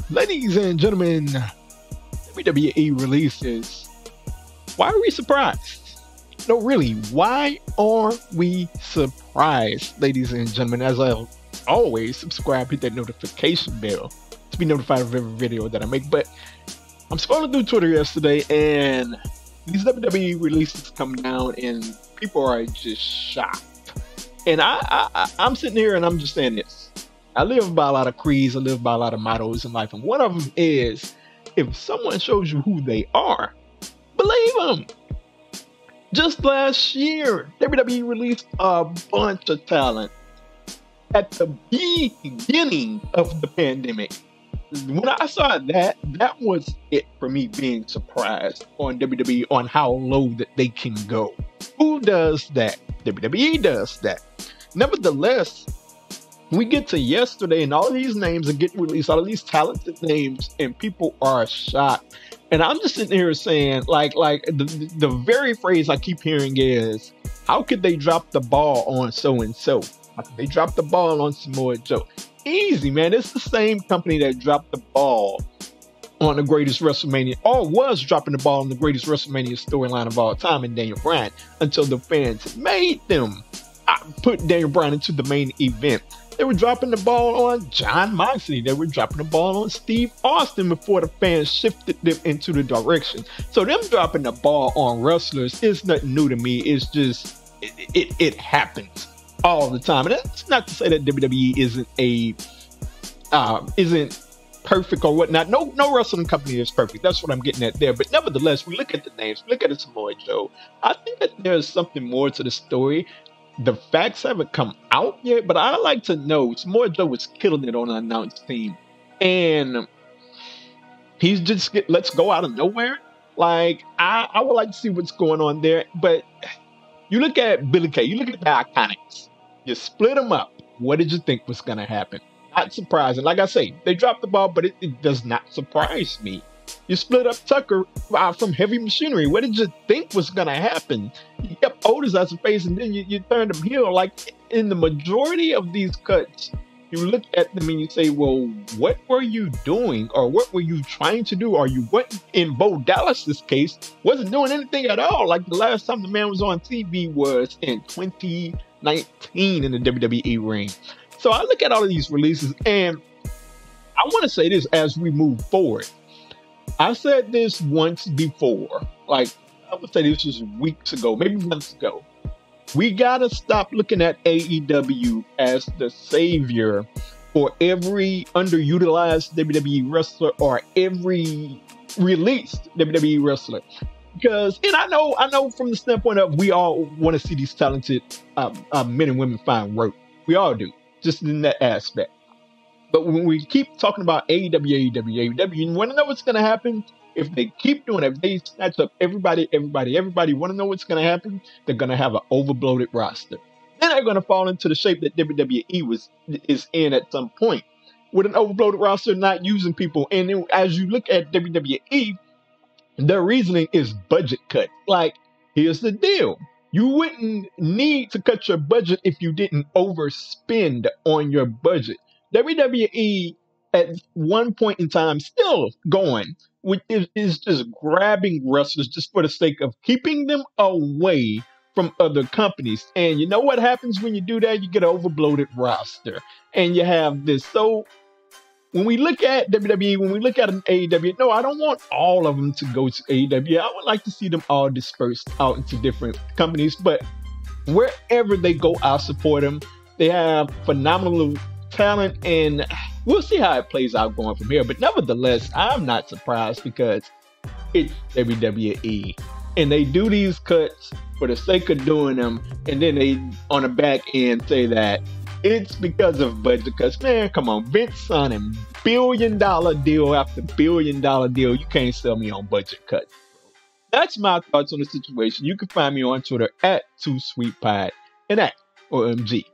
Ladies and gentlemen, WWE releases. Why are we surprised? No, really, why are we surprised, ladies and gentlemen? As I always, subscribe, hit that notification bell to be notified of every video that I make. But I'm scrolling through Twitter yesterday, and these WWE releases come down, and people are just shocked. And I'm sitting here, and I'm just saying this. I live by a lot of creeds, I live by a lot of mottos in life, and one of them is, if someone shows you who they are, believe them. Just last year, WWE released a bunch of talent at the beginning of the pandemic. When I saw that was it for me being surprised on WWE on how low that they can go. Who does that? WWE does that. Nevertheless, we get to yesterday and all of these names are getting released, all of these talented names, and people are shocked. And I'm just sitting here saying, like the very phrase I keep hearing is, how could they drop the ball on so-and-so? How could they drop the ball on Samoa Joe? Easy, man. It's the same company that dropped the ball on the greatest WrestleMania, or was dropping the ball on the greatest WrestleMania storyline of all time in Daniel Bryan, until the fans made them put Daniel Bryan into the main event. They were dropping the ball on Jon Moxley. They were dropping the ball on Steve Austin before the fans shifted them into the direction. So them dropping the ball on wrestlers is nothing new to me. It's just, it happens all the time. And that's not to say that WWE isn't perfect or whatnot. No wrestling company is perfect. That's what I'm getting at there. But nevertheless, we look at the names, we look at the Samoa Joe. I think that there's something more to the story. The facts haven't come out yet, but I like to know. Samoa Joe was killing it on an announced team, and he's just let's go out of nowhere. Like I would like to see what's going on there. But you look at Billy Kay, you look at the Iconics, you split them up. What did you think was going to happen? Not surprising. Like I say, they dropped the ball, but it does not surprise me. You split up Tucker from Heavy Machinery. What did you think was going to happen? You kept Otis as a face, and then you turned him heel. Like, in the majority of these cuts, you look at them and you say, well, what were you doing? Or what were you trying to do? Or you went, in Bo Dallas's case, wasn't doing anything at all. Like, the last time the man was on TV was in 2019 in the WWE ring. So I look at all of these releases, and I want to say this as we move forward. I said this once before, like I would say this was weeks ago, maybe months ago. We gotta stop looking at AEW as the savior for every underutilized WWE wrestler or every released WWE wrestler. Because, and I know from the standpoint of we all want to see these talented men and women find work. We all do, just in that aspect. But when we keep talking about AEW, you want to know what's going to happen? If they keep doing it, if they snatch up everybody want to know what's going to happen? They're going to have an overbloated roster. Then they're going to fall into the shape that WWE is in at some point, with an overbloated roster, not using people. And then, as you look at WWE, their reasoning is budget cut. Like, here's the deal. You wouldn't need to cut your budget if you didn't overspend on your budget. WWE at one point in time still going, which is just grabbing wrestlers just for the sake of keeping them away from other companies. And you know what happens when you do that? You get an overbloated roster. And you have this. So when we look at WWE, when we look at an AEW, no, I don't want all of them to go to AEW. I would like to see them all dispersed out into different companies. But wherever they go, I'll support them. They have phenomenal talent, and we'll see how it plays out going from here. But nevertheless, I'm not surprised because it's WWE, and they do these cuts for the sake of doing them, and then they on the back end say that it's because of budget cuts. Man, come on, Vince signing billion-dollar deal after billion-dollar deal. You can't sell me on budget cuts. That's my thoughts on the situation. You can find me on Twitter at 2SweetPod and at OMG.